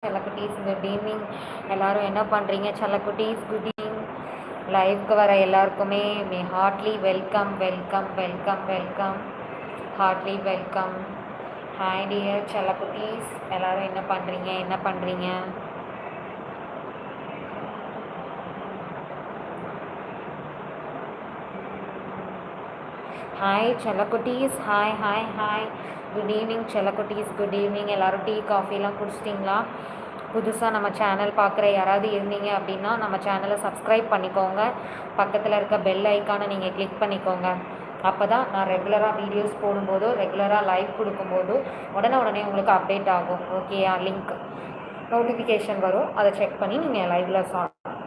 செல்லக்குட்டீஸ் good evening. எல்லாரும் என்ன பண்ணுறீங்க? செல்லக்குட்டீஸ் குட் ஈவினிங். லைவ்க்கு வர எல்லாருக்குமே heartily welcome welcome welcome welcome, heartily welcome. Hi dear செல்லக்குட்டீஸ், எல்லாரும் என்ன பண்ணுறீங்க? ஹாய் செல்லக்குட்டீஸ், hi hi hi. Good evening செல்லக்குட்டீஸ், குட் ஈவினிங். எல்லோரும் டீ காஃபிலாம் குடிச்சிட்டிங்களா? புதுசாக நம்ம சேனல் பார்க்குற யாராவது இருந்தீங்க அப்படின்னா நம்ம சேனலை சப்ஸ்கிரைப் பண்ணிக்கோங்க. பக்கத்தில் இருக்க பெல் ஐக்கானை நீங்கள் கிளிக் பண்ணிக்கோங்க. அப்போ தான் நான் ரெகுலராக வீடியோஸ் போடும்போதோ ரெகுலராக லைவ் கொடுக்கும்போதோ உடனே உங்களுக்கு அப்டேட் ஆகும். ஓகேயா? லிங்க் நோட்டிஃபிகேஷன் வரும், அதை செக் பண்ணி நீங்கள் லைவில்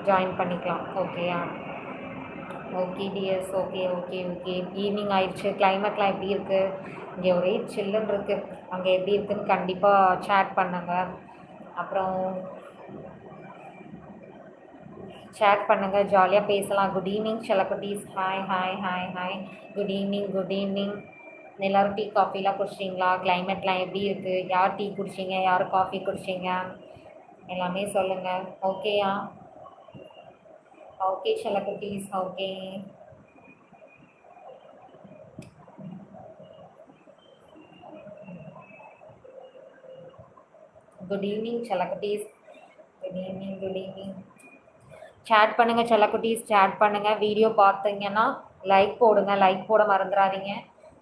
ஜாயின் பண்ணிக்கலாம். ஓகேயா? Okay dears, okay okay okay. Evening ஆயிடுச்சு. கிளைமேட்லாம் எப்படி இருக்குது? இங்கே ஒரே சில்லுன்னு இருக்குது. அங்கே எப்படி இருக்குதுன்னு கண்டிப்பாக சேட் பண்ணுங்கள். அப்புறம் சேட் பண்ணுங்கள், ஜாலியாக பேசலாம். குட் ஈவினிங் செல்லக்குட்டீஸ். Hi hi hi hi. Good evening good evening. எல்லோரும் டீ காஃபிலாம் குடிச்சிட்டிங்களா? கிளைமேட்லாம் எப்படி இருக்குது? யார் டீ குடிச்சிங்க, யார் காஃபி குடிச்சிங்க, எல்லாமே சொல்லுங்கள். ஓகேயா? ஓகே செல்லக்குட்டீஸ், ஓகே. குட் ஈவினிங் செல்லக்குட்டீஸ், good evening good evening. Chat பண்ணுங்கள் செல்லக்குட்டீஸ், சேட் பண்ணுங்கள். வீடியோ பார்த்தீங்கன்னா லைக் போடுங்க, லைக் போட மறந்துடாதீங்க.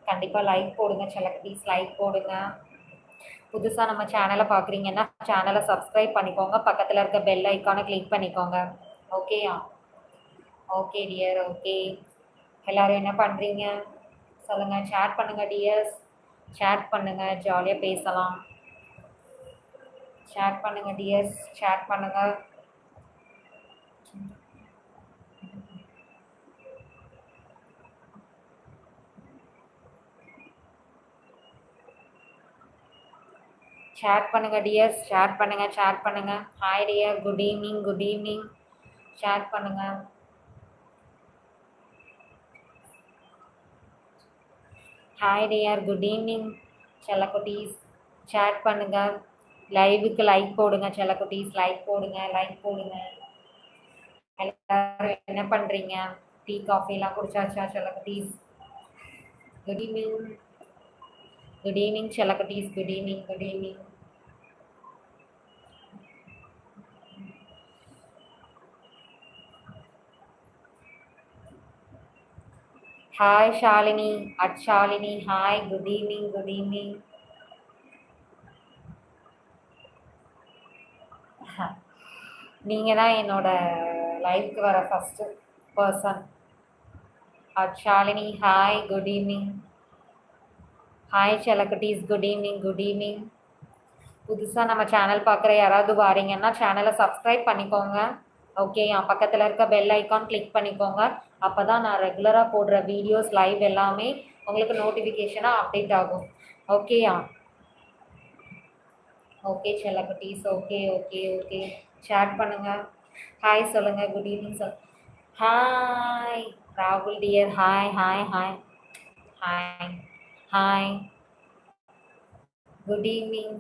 கண்டிப்பாக லைக் போடுங்க செல்லக்குட்டீஸ், லைக் போடுங்க. புதுசாக நம்ம சேனலை பார்க்குறீங்கன்னா சேனலை சப்ஸ்கிரைப் பண்ணிக்கோங்க. பக்கத்தில் இருக்க பெல் ஐக்கானை கிளிக் பண்ணிக்கோங்க. ஓகேயா? Okay dear, okay. எல்லோரும் என்ன பண்ணுறீங்க சொல்லுங்கள். சேட் பண்ணுங்கள் டியர்ஸ், சேட் பண்ணுங்கள், ஜாலியாக பேசலாம். சேட் பண்ணுங்கள் டியர்ஸ், சேட் பண்ணுங்கள். சேட் பண்ணுங்கள் டியர்ஸ், சேட் பண்ணுங்கள், சேட் பண்ணுங்கள். Hi dear, good evening good evening. Chat பண்ணுங்கள். ஹாய் டியர், குட் ஈவினிங் செல்லக்குட்டீஸ். சேட் பண்ணுங்கள். லைவுக்கு லைக் போடுங்க செல்லக்குட்டீஸ், லைக் போடுங்க, லைக் போடுங்க. எல்லாரும் என்ன பண்ணுறீங்க? டீ காஃபிலாம் குடிச்சாச்சா செல்லக்குட்டீஸ்? குட் ஈவினிங், குட் ஈவினிங் செல்லக்குட்டீஸ், good evening good evening. Hi Shalini, Shalini hi, good evening good evening. நீங்கள் தான் என்னோட லைஃப்க்கு வர first person. Shalini hi, good evening. Hi செல்லக்குட்டீஸ், குட் ஈவினிங் குட் ஈவினிங். புதுசாக நம்ம சேனல் பார்க்குற யாராவது வாரீங்கன்னா சேனலை சப்ஸ்கிரைப் பண்ணிக்கோங்க. ஓகே, என் பக்கத்தில் இருக்க பெல் ஐக்கான் கிளிக் பண்ணிக்கோங்க. அப்போ தான் நான் ரெகுலராக போடுற வீடியோஸ் லைவ் எல்லாமே உங்களுக்கு நோட்டிஃபிகேஷனாக அப்டேட் ஆகும். ஓகேயா? ஓகே செல்லக்குட்டீஸ், ஓகே ஓகே ஓகே. சேட் பண்ணுங்கள், ஹாய் சொல்லுங்கள், குட் ஈவினிங் சொல். ஹாய் ராகுல் dear, hi hi hi hi hi, good evening.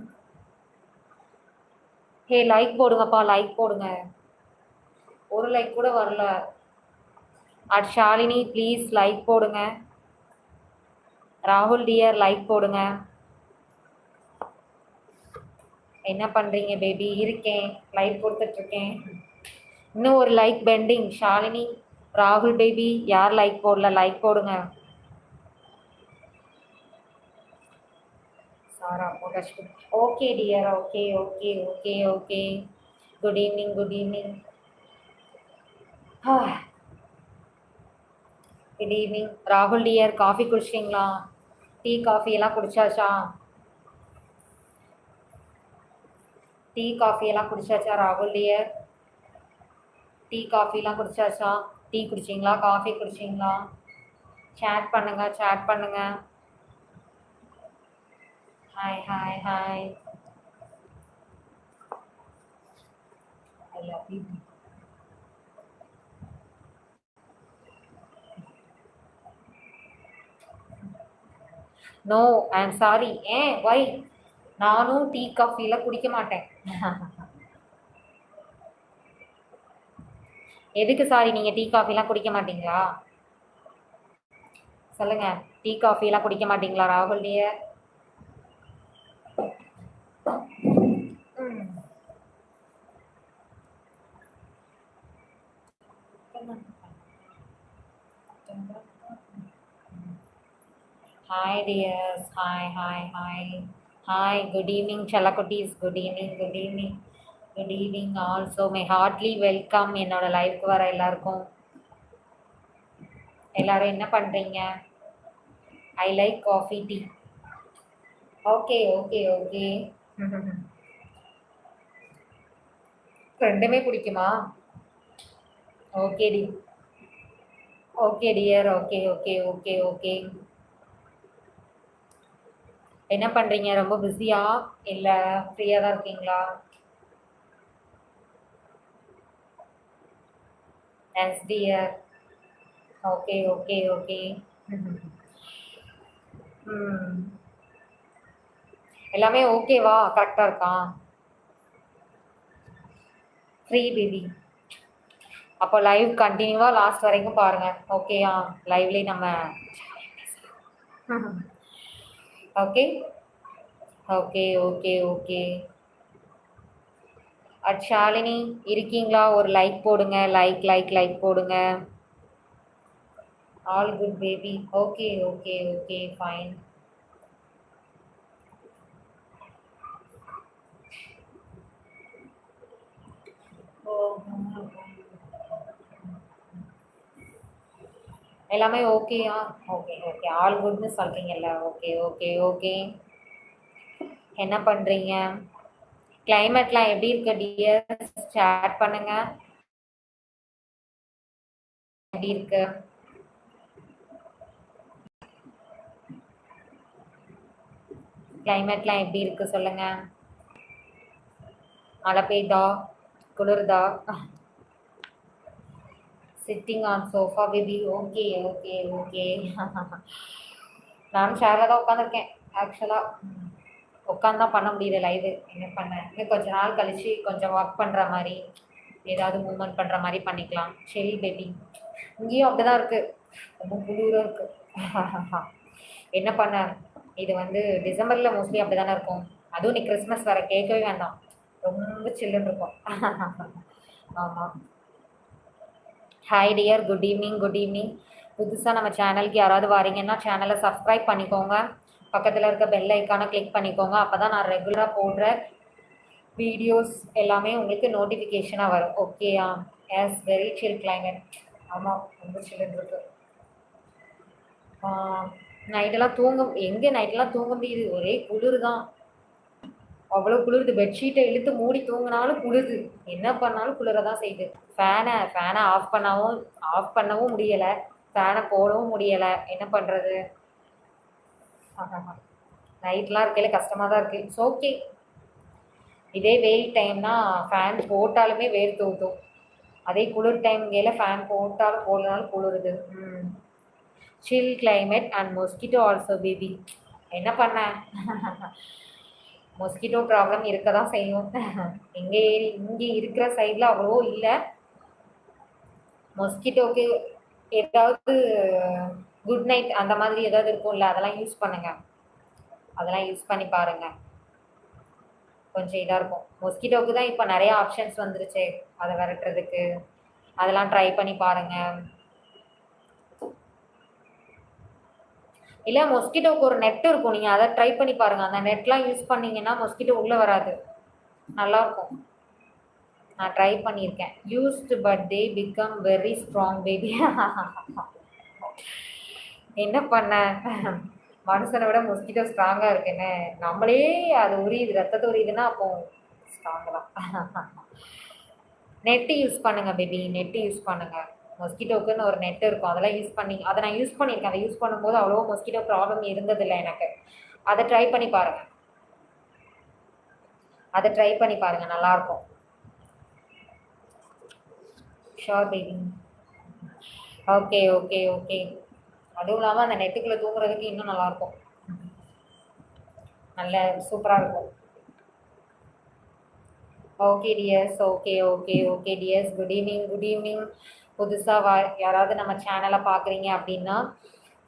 Hey like போடுங்கப்பா, லைக் போடுங்க. ஒரு லைக் கூட வரல. ஷாலினி ப்ளீஸ் லைக் போடுங்க. ராகுல் டியர் லைக் போடுங்க. என்ன பண்ணுறீங்க பேபி? இருக்கேன், லைக் கொடுத்துட்ருக்கேன். இன்னும் ஒரு லைக் பெண்டிங். ஷாலினி, ராகுல் பேபி யார் லைக் போடல? லைக் போடுங்க. Sara okay dear, okay okay okay okay. Good evening good evening. Good evening ராகுல் டியர். காஃபி குடிச்சிட்டிங்களா? டீ காஃபி எல்லாம் குடிச்சாச்சா? டீ காஃபி எல்லாம் குடிச்சாச்சா ராகுல் டியர்? டீ காஃபிலாம் குடிச்சாச்சா? டீ குடிச்சிங்களா, காஃபி குடிச்சிங்களா? சேட் பண்ணுங்க, சேட் பண்ணுங்க. Hi hi hi. I love you. No I am sorry. ஏன்? வை? நானும் டீ காஃபிலாம் குடிக்க மாட்டேன். எதுக்கு சாரி, நீங்கள் டீ காஃபிலாம் குடிக்க மாட்டீங்களா? சொல்லுங்கள், டீ காஃபிலாம் குடிக்க மாட்டீங்களா ராகுல் dear? Hi dears, hi. Hi, good evening Chalakutis, good evening, good evening. Good evening also. May heartily welcome என்னோட லைவ்க்கு வர எல்லாருக்கும். எல்லாரும் என்ன பண்றீங்க? I like coffee tea. Okay. ரெண்டுமே பிடிக்குமா? ஓகே டி. Okay dear, okay. என்ன பண்றீங்க? ரொம்ப பிஸியா இல்ல ஃப்ரீயா தான் இருக்கீங்களா? Yes dear. ஓகே. ம். எல்லாமே ஓகேவா? கரெக்டா இருக்கா? Free baby. அப்போ லைவ் கண்டினியூவா லாஸ்ட் வரைக்கும் பாருங்க. ஓகேயா? லைவ்லயே நம்ம ஓகே. ஓகே. ஷாலினி இருக்கீங்களா? ஒரு லைக் போடுங்க. லைக் போடுங்க. All good baby. Okay fine. எல்லாமே ஓகேயா? ஓகே. ஆல் குட்னு சொல்றீங்கல்ல. ஓகே. என்ன பண்றீங்க? கிளைமேட்லாம் எப்படி இருக்கு டியர்? சேட் பண்ணுங்க. எப்படி இருக்கு? கிளைமேட்லாம் எப்படி இருக்கு சொல்லுங்க. மழை பெய்தா? குளிர்தா? Sitting on sofa baby. Okay. நானும் ஷேரில் தான் உட்காந்துருக்கேன் ஆக்சுவலாக. உட்காந்து தான் பண்ண முடியுது லைவு. என்ன பண்ண, இன்னும் கொஞ்ச நாள் கழிச்சு கொஞ்சம் ஒர்க் பண்ணுற மாதிரி, ஏதாவது மூவ்மெண்ட் பண்ணுற மாதிரி பண்ணிக்கலாம். சரி பேபி. இங்கேயும் அப்படி தான் இருக்குது. ரொம்ப குளிராக இருக்குது. என்ன பண்ண, இது வந்து டிசம்பரில் மோஸ்ட்லி அப்படி தானே இருக்கும். அதுவும் நீ கிறிஸ்மஸ் வர கேட்கவே வேண்டாம். ரொம்ப சில்லுன்னு இருக்கும். ஆமாம். Hi dear, good evening. புதுசாக நம்ம சேனலுக்கு யாராவது வரீங்கன்னா சேனலை சப்ஸ்கிரைப் பண்ணிக்கோங்க. பக்கத்தில் இருக்க பெல் ஐக்கானை கிளிக் பண்ணிக்கோங்க. அப்போ தான் நான் ரெகுலராக போடுற வீடியோஸ் எல்லாமே உங்களுக்கு நோட்டிஃபிகேஷனாக வரும். ஓகேயா? Yes, very chill climate. ஆமாம், ரொம்ப சில்லுன்னு இருக்கு. நைட்டெல்லாம் நைட்டெல்லாம் தூங்க முடியுது? ஒரே குளிர் தான். அவ்வளோ குளிருது. பெட்ஷீட்டை இழுத்து மூடி தூங்கினாலும் குளிருது. என்ன பண்ணாலும் குளிர தான் செய்யுது. ஃபேனை ஆஃப் பண்ணவும் முடியலை. ஃபேனை போடவும் முடியலை. என்ன பண்ணுறது? நைட்லாம் இருக்கையில் கஷ்டமாக தான் இருக்குது. It's okay. இதே வெயில் டைம்னா ஃபேன் போட்டாலுமே வேர்த்து ஊற்றும். அதே குளிர் டைம்கையில் ஃபேன் போட்டாலும் போடனாலும் குளிருது. Chill climate and mosquito also baby. என்ன பண்ண, மொஸ்கிட்டோ ப்ராப்ளம் இருக்க தான் செய்யும். இங்கே இருக்கிற சைடில் அவ்வளோ இல்லை. மொஸ்கிட்டோக்கு ஏதாவது குட் நைட் அந்த மாதிரி ஏதாவது இருக்கும்ல, அதெல்லாம் யூஸ் பண்ணுங்கள். அதெல்லாம் யூஸ் பண்ணி பாருங்கள். கொஞ்சம் இதாக இருக்கும். மொஸ்கிட்டோவுக்கு தான் இப்போ நிறைய ஆப்ஷன்ஸ் வந்துருச்சு அதை விரட்டுறதுக்கு. அதெல்லாம் ட்ரை பண்ணி பாருங்கள். இல்லை, மொஸ்கிட்டோவுக்கு ஒரு நெட் இருக்கும். நீங்கள் அதை ட்ரை பண்ணி பாருங்கள். அந்த நெட்லாம் யூஸ் பண்ணிங்கன்னா மொஸ்கிட்டோ உள்ளே வராது. நல்லாயிருக்கும். நான் ட்ரை பண்ணியிருக்கேன். Used but they become very strong baby. என்ன பண்ண, மனுஷனை விட மொஸ்கிட்டோ ஸ்ட்ராங்காக இருக்குன்னு. நம்மளே அது உரியுது, ரத்தத்தை உரியுதுன்னா அப்போ ஸ்ட்ராங்கு தான். நெட்டு யூஸ் பண்ணுங்கள் பேபி, நெட்டு யூஸ் பண்ணுங்கள். மொஸ்கிட்டோக்குன்னு ஒரு நெட் இருக்கும், அதெல்லாம் யூஸ் பண்ணி, அதை நான் யூஸ் பண்ணியிருக்கேன். அதை யூஸ் பண்ணும்போது அவ்வளோ மொஸ்கிட்டோ ப்ராப்ளம் இருந்ததில்லை எனக்கு. அதை ட்ரை பண்ணி பாருங்கள். நல்லாயிருக்கும். Sure baby. ஓகே. அதுவும் இல்லாமல் அந்த நெட்டுக்குள்ளே தூங்குறதுக்கு இன்னும் நல்லாயிருக்கும். நல்ல சூப்பராக இருக்கும். Okay dears. Okay okay okay dears. Good evening good evening. புதுசாக யாராவது நம்ம சேனலை பார்க்குறீங்க அப்படின்னா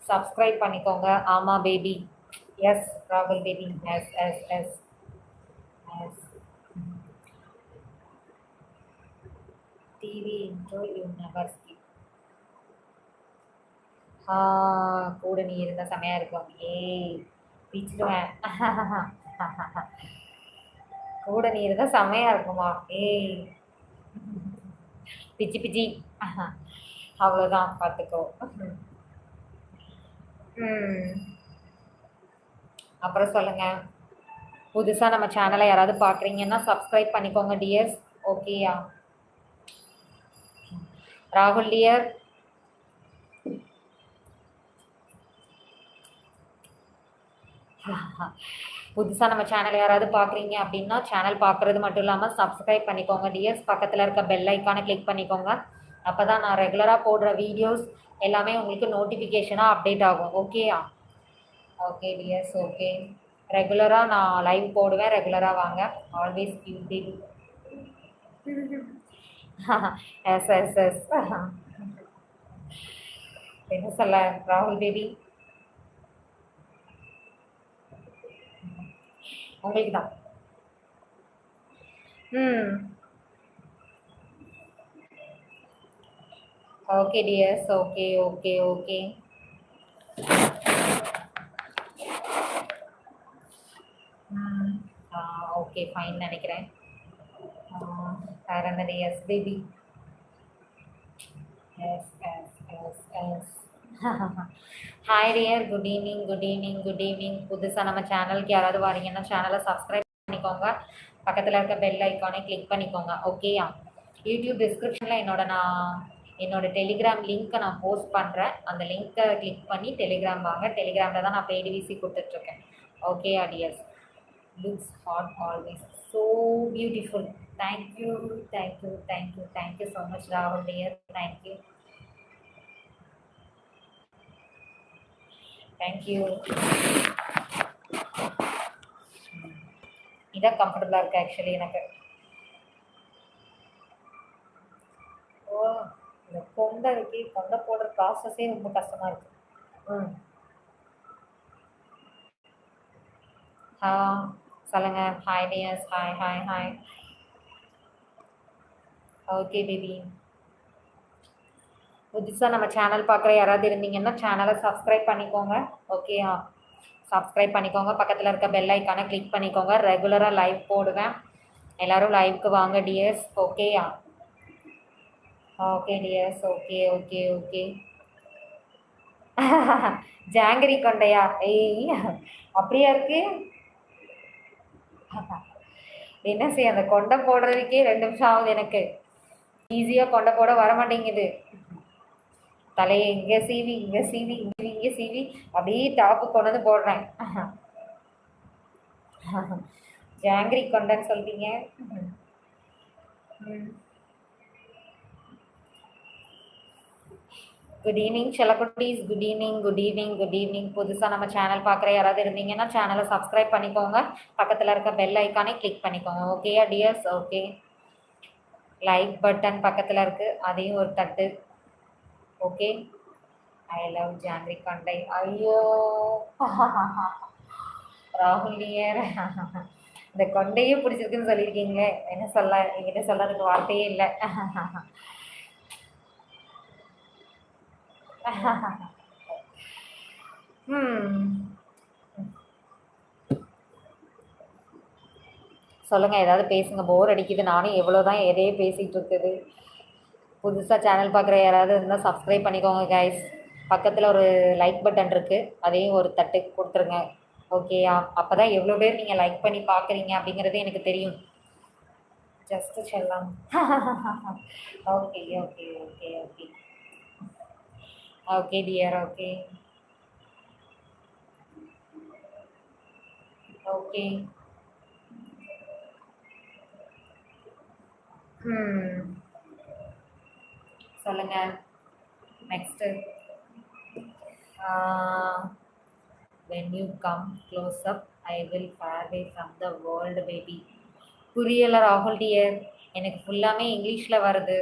சப்ஸ்கிரைப் பண்ணிக்கோங்க. ஆமாம் பேபி. எஸ் ராகுல் baby. Yes yes yes yes. TV intro you never skip. கூட நீ இருந்தால் செமையாக இருக்கும். ஏய் பிச்சுடுவேன். கூட நீ இருந்தால் செமையாக இருக்குமா? ஏய் பிச்சி பிச்சி. அவ்வளோதான் பார்த்துக்கோ. அப்புறம் சொல்லுங்கள். புதுசாக நம்ம சேனலை யாராவது பார்க்குறீங்கன்னா சப்ஸ்கிரைப் பண்ணிக்கோங்க டியர்ஸ். ஓகேயா ராகுல் டியர்? புதுசாக நம்ம சேனல் யாராவது பார்க்குறீங்க அப்படின்னா சேனல் பார்க்குறது மட்டும் இல்லாமல் சப்ஸ்கிரைப் பண்ணிக்கோங்க டியர்ஸ். பக்கத்தில் இருக்க பெல் ஐக்கானை கிளிக் பண்ணிக்கோங்க. அப்போ தான் நான் ரெகுலராக போடுற வீடியோஸ் எல்லாமே உங்களுக்கு நோட்டிஃபிகேஷனாக அப்டேட் ஆகும். ஓகேயா? Okay dears. ஓகே, ரெகுலராக நான் லைவ் போடுவேன். ரெகுலராக வாங்க. Always cute baby. Yes yes yes. என்ன சொல்ல ராகுல் பேபி? உங்களுக்கு தான். Okay dears. Okay okay okay. Okay fine நினைக்கிறேன். வேறு என்னது? Yes baby. Yes yes yes yes. Hi dear. Good evening good evening good evening. புதுசாக நம்ம சேனலுக்கு யாராவது வரீங்கன்னா சேனலை சப்ஸ்கிரைப் பண்ணிக்கோங்க. பக்கத்தில் இருக்க பெல் ஐக்கானை கிளிக் பண்ணிக்கோங்க. ஓகேயா? யூடியூப் டிஸ்கிரிப்ஷனில் என்னோட டெலிகிராம் லிங்க்கை நான் போஸ்ட் பண்ணுறேன். அந்த லிங்க்கை கிளிக் பண்ணி டெலிகிராம் வாங்க. டெலிகிராமில் தான் நான் பெய்டு விசி கொடுத்துட்ருக்கேன். Okay tears. Looks hot always so beautiful. Thank you thank you thank you thank you so much ராகுல் டியர். Thank you thank you. இதான் கம்ஃபர்டபுளாக இருக்குது ஆக்சுவலி எனக்கு. ஓ, இந்த கொண்டை போடுற ப்ராசஸே ரொம்ப கஷ்டமாக இருக்குது. சொல்லுங்க. Hi dears. Hi hi hi. Okay baby. புதுசாக நம்ம சேனல் பார்க்குற யாராவது இருந்தீங்கன்னா சேனலை சப்ஸ்கிரைப் பண்ணிக்கோங்க. ஓகேயா? சப்ஸ்கிரைப் பண்ணிக்கோங்க. பக்கத்தில் இருக்க பெல் ஐக்கானை கிளிக் பண்ணிக்கோங்க. ரெகுலராக லைவ் போடுவேன். எல்லோரும் லைவுக்கு வாங்க டியர்ஸ். ஓகேயா? Okay dears. Okay okay okay. ஜாங்கிரி கொண்டையா? ஏய் அப்படியா இருக்கு? என்ன செய்ய, அந்த கொண்டை போடுறதுக்கே 2 நிமிஷம் ஆகுது எனக்கு. ஈஸியாக கொண்டை போட வர மாட்டேங்குது. தலையை இங்கே சீவி இங்கே சீவி இங்கே சீவி அப்படியே டாப்பு கொண்டு வந்து போடுறேன். ஜாங்கிரி கொண்டைன்னு சொல்லிட்டீங்க. குட் ஈவினிங் செல்லக்குட்டீஸ். Good evening good evening good evening. புதுசாக நம்ம சேனல் பார்க்குற யாராவது இருந்தீங்கன்னா சேனலை சப்ஸ்கிரைப் பண்ணிக்கோங்க. பக்கத்தில் இருக்க பெல் ஐக்கானை கிளிக் பண்ணிக்கோங்க. ஓகேயா டியர்ஸ்? ஓகே. லைக் பட்டன் பக்கத்தில் இருக்குது, அதையும் ஒரு தட்டு. ஓகே. ஐ லவ் ஜாங்கிரி கொண்டை. ஐயோ ராகுல் டியர், இந்த கொண்டையே பிடிச்சிருக்குன்னு சொல்லியிருக்கீங்களே, என்ன சொல்ல, என்கிட்ட சொல்கிறதுக்கு வார்த்தையே இல்லை. சொல்லுங்கள், ஏதாவது பேசுங்க. போர் அடிக்குது. நானும் எவ்வளோதான் எதையே பேசிகிட்டு இருக்குது. புதுசாக சேனல் பார்க்குற யாராவது இருந்தால் சப்ஸ்கிரைப் பண்ணிக்கோங்க கைஸ். பக்கத்தில் ஒரு லைக் பட்டன் இருக்குது, அதையும் ஒரு தட்டு கொடுத்துருங்க. ஓகேயா? அப்போ தான் எவ்வளோ பேர் நீங்கள் லைக் பண்ணி பார்க்குறீங்க அப்படிங்கிறது எனக்கு தெரியும். ஜஸ்ட்டு செல்லாம். Okay okay okay okay okay dear. Okay okay. சொல்லுங்கள். Next, when you come close up I will far away from the world baby. புரியலை ராகுல் டியர். எனக்கு ஃபுல்லாமே இங்கிலீஷில் வருது.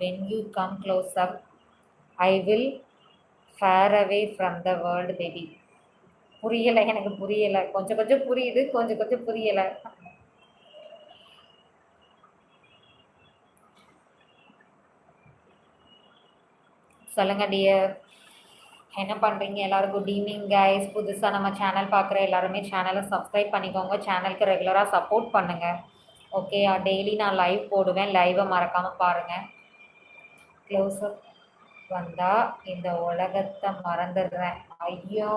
When you come close up I will fair away from the world baby. புரியலை, எனக்கு புரியலை. கொஞ்சம் கொஞ்சம் புரியுது, கொஞ்சம் கொஞ்சம் புரியலை. சொல்லுங்க டியர், என்ன பண்ணுறீங்க எல்லோரும்? Good evening guys. புதுசாக நம்ம சேனல் பார்க்குற எல்லாருமே சேனலை சப்ஸ்கிரைப் பண்ணிக்கோங்க. சேனலுக்கு ரெகுலராக சப்போர்ட் பண்ணுங்கள். ஓகே, டெய்லி நான் லைவ் போடுவேன். லைவை மறக்காமல் பாருங்கள். க்ளோஸ்அப் வந்தால் இந்த உலகத்தை மறந்துடுறேன். ஐயோ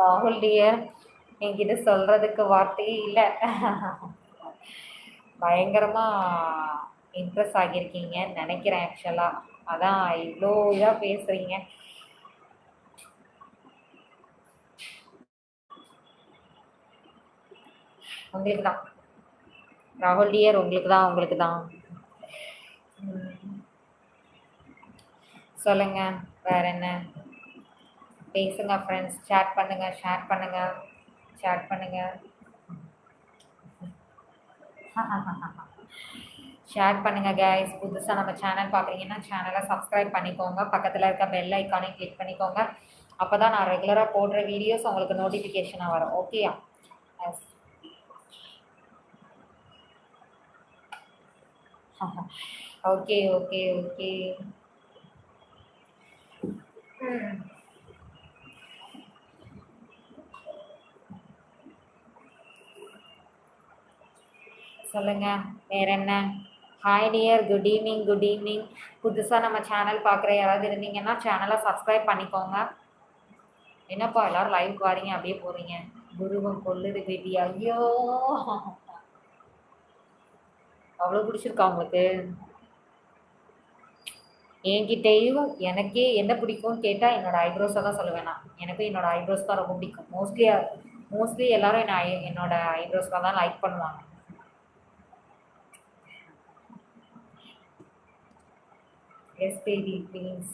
ராகுல் டியர், என்கிட்ட சொல்கிறதுக்கு வார்த்தையே இல்லை. பயங்கரமாக இம்ப்ரெஸ் ஆகியிருக்கீங்கன்னு நினைக்கிறேன் ஆக்சுவலாக. அதான் இவ்வளோ இதாக பேசுகிறீங்க. உங்களுக்கு தான் ராகுல் டியர், உங்களுக்கு தான். சொல்லுங்க, வேற என்ன பேசுங்க ஃப்ரெண்ட்ஸ். ஷேர் பண்ணுங்க. ஷேர் பண்ணுங்க கைஸ். புதுசாக நம்ம சேனல் பார்க்குறீங்கன்னா சேனலை சப்ஸ்கிரைப் பண்ணிக்கோங்க. பக்கத்தில் இருக்க பெல் ஐக்கானை கிளிக் பண்ணிக்கோங்க. அப்போ தான் நான் ரெகுலராக போடுற வீடியோஸ் உங்களுக்கு நோட்டிஃபிகேஷனாக வரும். ஓகேயா? எஸ். ஓகே. சொல்லுங்க, வேற என்ன? Hi dear, good evening. புதுசாக நம்ம சேனல் பார்க்குற யாராவது இருந்தீங்கன்னா சேனலை சப்ஸ்கிரைப் பண்ணிக்கோங்க. என்னப்பா எல்லாரும் லைவுக்கு வாரீங்க, அப்படியே போகிறீங்க? குருவம் கொல்லுது பேபி. ஐயோ, அவ்வளோ பிடிச்சிருக்கா உங்களுக்கு? என்கிட்டையும் எனக்கே என்ன பிடிக்கும்னு கேட்டால் என்னோட ஐப்ரோஸை தான் சொல்லுவேன். நான் எனக்கும் என்னோட ஐப்ரோஸ் தான் ரொம்ப பிடிக்கும். மோஸ்ட்லி எல்லாரும் என்னோட ஐப்ரோஸ்ல தான் லைக் பண்ணுவாங்க. Yes baby please.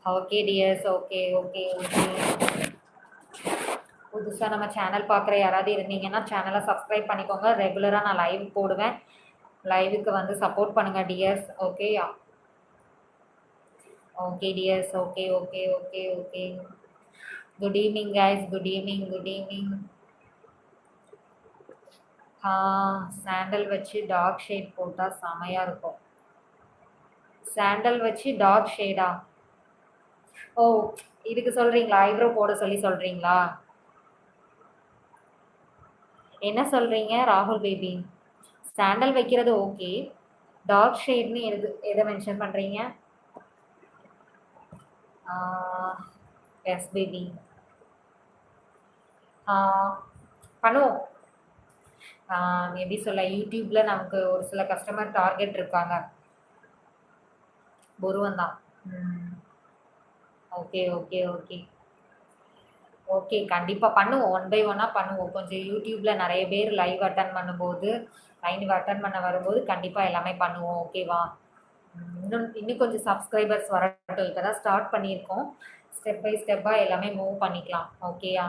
Okay dears. Okay. புதுசாக நம்ம சேனல் பார்க்குற யாராவது இருந்தீங்கன்னா சேனலை சப்ஸ்கிரைப் பண்ணிக்கோங்க. ரெகுலராக நான் லைவ் போடுவேன். லைவுக்கு வந்து சப்போர்ட் பண்ணுங்கள் டியர்ஸ். ஓகேயா? Okay dears. Okay. Good evening guys. Good evening. Sandal வச்சு டார்க் ஷேட் போட்டால் செமையாக இருக்கும். சாண்டல் வச்சு டார்க் ஷேடா? ஓ, இதுக்கு சொல்கிறீங்களா? ஐப்ரோ போட சொல்கிறீங்களா? என்ன சொல்கிறீங்க ராகுல் பேபி? சாண்டல் வைக்கிறது ஓகே, டார்க் ஷேட்னு எதை மென்ஷன் பண்ணுறீங்க? எஸ் பேபி, பண்ணுவோம். எப்படி சொல்ல, யூடியூப்பில் நமக்கு ஒரு சில கஸ்டமர் டார்கெட் இருக்காங்க. புருவம் தான். ஓகே, கண்டிப்பாக பண்ணுவோம். 1 by 1 பண்ணுவோம். கொஞ்சம் யூடியூப்பில் நிறைய பேர் லைவ் அட்டன் பண்ண வரும்போது கண்டிப்பாக எல்லாமே பண்ணுவோம். ஓகேவா? இன்னும் கொஞ்சம் சப்ஸ்கிரைபர்ஸ் வரட்டும். இப்போ தான் ஸ்டார்ட் பண்ணியிருக்கோம். ஸ்டெப் பை ஸ்டெப்பாக எல்லாமே மூவ் பண்ணிக்கலாம். ஓகேயா?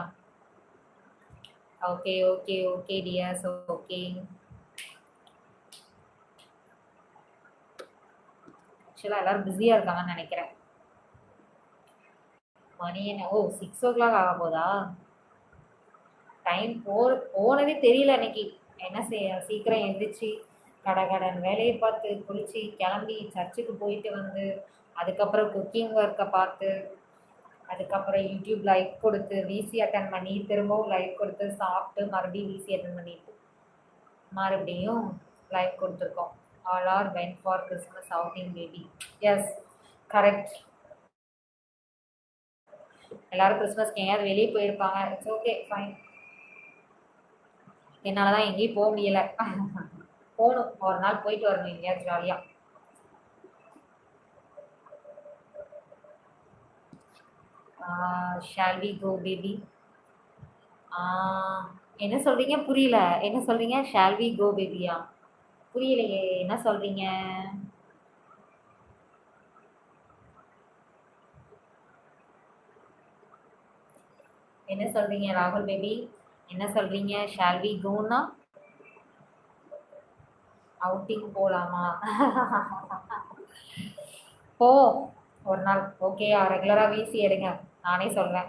Okay dears. ஓகே. ஆக்சுவலாக எல்லோரும் பிஸியாக இருக்காங்கன்னு நினைக்கிறேன். மணி என்ன? 6 o'clock ஆக போதா? டைம் போனதே தெரியல இன்னைக்கு. என்ன செய்ய, சீக்கிரம் எழுந்திரிச்சு கடன் வேலையை பார்த்து குளிச்சு கிளம்பி சர்ச்சுக்கு போயிட்டு வந்து அதுக்கப்புறம் குக்கிங் ஒர்க்கை பார்த்து அதுக்கப்புறம் யூடியூப் லைவ் கொடுத்து விசி அட்டன் பண்ணி திரும்பவும் லைவ் கொடுத்து சாப்பிட்டு மறுபடியும் விசி அட்டன் பண்ணிட்டு மறுபடியும் லைவ் கொடுத்துருக்கோம். All are went for Christmas outing baby. Yes, correct. எல்லாரும் கிறிஸ்மஸ்க்கு எங்கேயாவது வெளியே போயிருப்பாங்க. It's okay, fine. என்னால் தான் எங்கேயும் போக முடியலை. போகணும், ஒரு நாள் போயிட்டு வரணும் எங்கேயாவது ஜாலியாக. Shall we go baby? ஆ, என்ன சொல்றீங்க? புரியல. என்ன சொல்றீங்க? ஷால் வி கோ பேபியா? புரியலையே. என்ன சொல்றீங்க? என்ன சொல்றீங்க ராகுல் பேபி? என்ன சொல்றீங்க? ஷால் வி கோன்னா அவுட்டிங் போலாமா? போ ஒரு நாள். ஓகேயா? ரெகுலரா வீசி எடுங்க. நானே சொல்றேன்.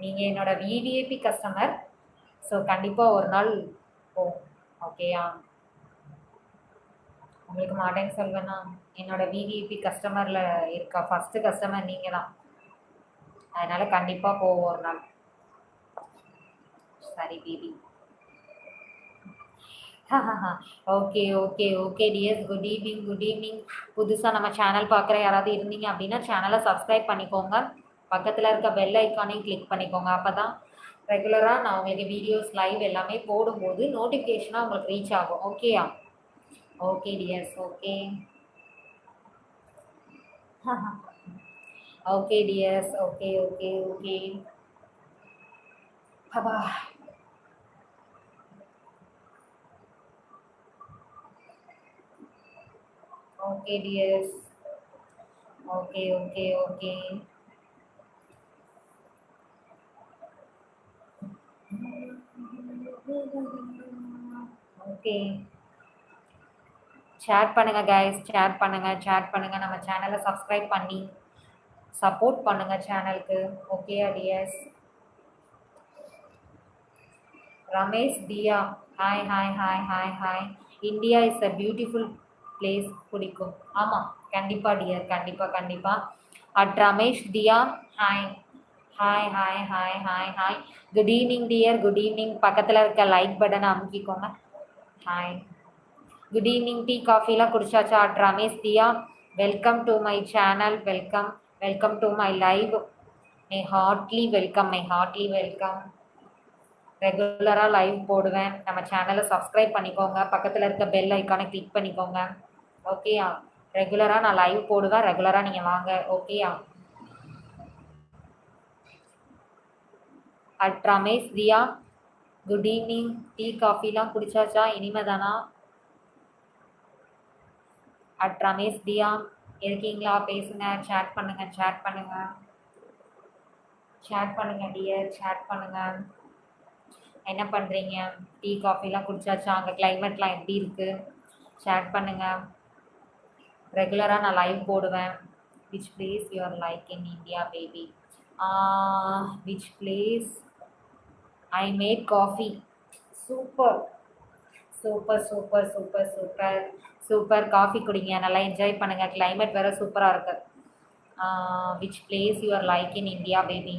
நீங்க என்னோட விவிஐபி கஸ்டமர். ஸோ கண்டிப்பா ஒரு நாள் போ. ஓகேயா? உங்களுக்கு மாட்டேன்னு சொல்வேன்னா, என்னோட விவிஐபி கஸ்டமர்ல இருக்க ஃபர்ஸ்ட் கஸ்டமர் நீங்க தான். அதனால கண்டிப்பா போவோம் ஒரு நாள். சரி baby. Okay okay okay dears, good evening good evening. புதுசாக நம்ம சேனல் பார்க்குற யாராவது இருந்தீங்க அப்படின்னா சேனலை சப்ஸ்கிரைப் பண்ணிக்கோங்க. பக்கத்தில் இருக்க பெல் ஐக்கானையும் கிளிக் பண்ணிக்கோங்க. அப்போ தான் ரெகுலராக நான் உங்களுக்கு வீடியோஸ் லைவ் எல்லாமே போடும்போது நோட்டிஃபிகேஷனாக உங்களுக்கு ரீச் ஆகும். ஓகேயா? Okay dears. Okay. Okay dears. Okay okay okay. அப்பா. Okay dears. Okay okay okay. Okay. Share பண்ணுங்க கைஸ், ஷேர் பண்ணுங்க, ஷேர் பண்ணுங்க. நம்ம சேனலை சப்ஸ்கிரைப் பண்ணி சப்போர்ட் பண்ணுங்க சேனலுக்கு. Okay dears. Ramesh Diya, hi hi hi hi hi. India is a beautiful place. பிடிக்கும். ஆமாம், கண்டிப்பாக டியர், கண்டிப்பாக கண்டிப்பாக. At Ramesh Diya, hi hi hi hi hi hi. Good evening dear, good evening. பக்கத்தில் இருக்க லைக் பட்டனை அமுக்கிக்கோங்க. ஹாய். Good evening. டீ காஃபிலாம் குடிச்சாச்சா? At Ramesh Diya, welcome to my channel. Welcome welcome to my live. My heartly welcome, my heartly welcome. ரெகுலராக live போடுவேன். நம்ம சேனலை சப்ஸ்கிரைப் பண்ணிக்கோங்க. பக்கத்தில் இருக்க பெல் ஐக்கானை கிளிக் பண்ணிக்கோங்க. ஓகேயா? ரெகுலராக நான் லைவ் போடுவேன். ரெகுலராக நீங்கள் வாங்க. ஓகேயா? At Ramesh Diya, good evening. Tea காஃபிலாம் குடிச்சாச்சா? இனிமே தானா? அட் ரமேஷ் தியா இருக்கீங்களா? பேசுங்க, சேட் பண்ணுங்க, சேட் பண்ணுங்க, சேட் பண்ணுங்க டியர், சேட் பண்ணுங்க. என்ன பண்ணுறீங்க? டீ காஃபிலாம் குடிச்சாச்சா? அங்கே கிளைமேட்லாம் எப்படி இருக்குது? சேட் பண்ணுங்க. ரெகுலராக நான் லைவ் போடுவேன். Which place your like in India baby? Which place I made coffee. Super super super super super super. Coffee குடிங்க, நல்லா என்ஜாய் பண்ணுங்கள். கிளைமேட் வேறு சூப்பராக இருக்குது. Which place your like in India baby?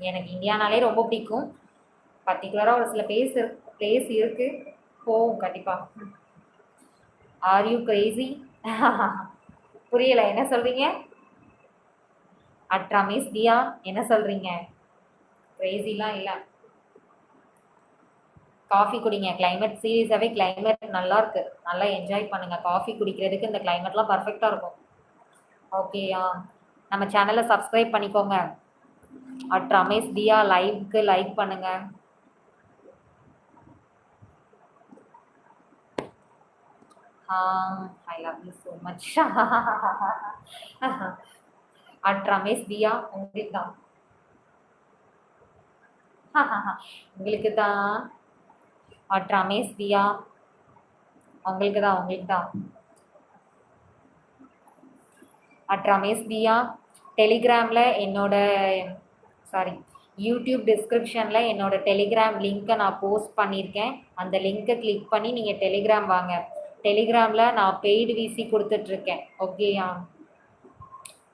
எனக்கு இந்தியானாலே ரொம்ப பிடிக்கும். பர்டிகுலராக ஒரு சில பிளேஸ் இருக்குது, போவோம் கண்டிப்பாக. Are you Crazy? புரியலை. என்ன சொல்கிறீங்க? அட் ரமேஷ் தியா என்ன சொல்கிறீங்க? கிரேசிலாம் இல்லை. காஃபி குடிங்க. கிளைமேட் சீரியஸாகவே கிளைமேட் நல்லா இருக்கு. நல்லா என்ஜாய் பண்ணுங்க. காஃபி குடிக்கிறதுக்கு இந்த கிளைமேட்லாம் பர்ஃபெக்டாக இருக்கும். ஓகேயா? நம்ம சேனலை சப்ஸ்கிரைப் பண்ணிக்கோங்க. அட் ரமேஷ் தியா லைவ்க்கு லைக் பண்ணுங்க. I love you so much. At Ramesh Diya உங்களுக்கு தான். உங்களுக்கு தான். அட் ரமேஷ் தியா உங்களுக்கு தான், உங்களுக்கு தான். அட் ரமேஷ் தியா டெலிகிராமில் என்னோட யூடியூப் டிஸ்கிரிப்ஷனில் என்னோட டெலிகிராம் லிங்க்கை நான் போஸ்ட் பண்ணியிருக்கேன். அந்த லிங்க்கை கிளிக் பண்ணி நீங்கள் டெலிகிராம் வாங்க. டெலிகிராமில் நான் பெய்டு விசி கொடுத்துட்ருக்கேன். ஓகேயா?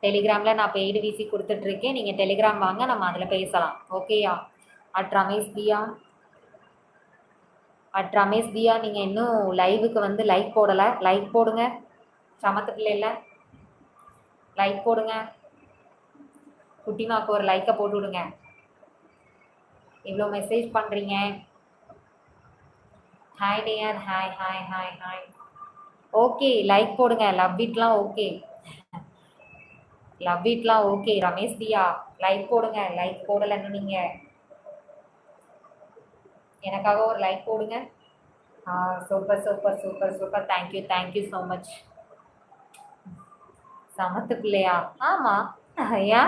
டெலிகிராமில் நான் பெய்டு விசி கொடுத்துட்ருக்கேன். நீங்கள் டெலிகிராம் வாங்க, நம்ம அதில் பேசலாம். ஓகேயா? அட் ரமேஷ் தியா, அட் ரமேஷ் தியா நீங்கள் இன்னும் லைவுக்கு வந்து லைக் போடலை. லைக் போடுங்க. சமத்து பிள்ளைல லைக் போடுங்க. குட்டிமாக்கு ஒரு லைக்கை போட்டு விடுங்க. இவ்வளோ மெசேஜ் பண்ணுறீங்க. Hi dear, hi hi hi hi. Okay, like போடுங்க. லவ் இட்லாம் ஓகே, லவ் இட்லாம் ஓகே. ரமேஷ் தியா லைக் போடுங்க. லைக் போடலைன்னு நீங்கள் எனக்காக ஒரு லைக் போடுங்க. Super super super super. Thank you so much. சமத்து பிள்ளையா? ஆமா. யா?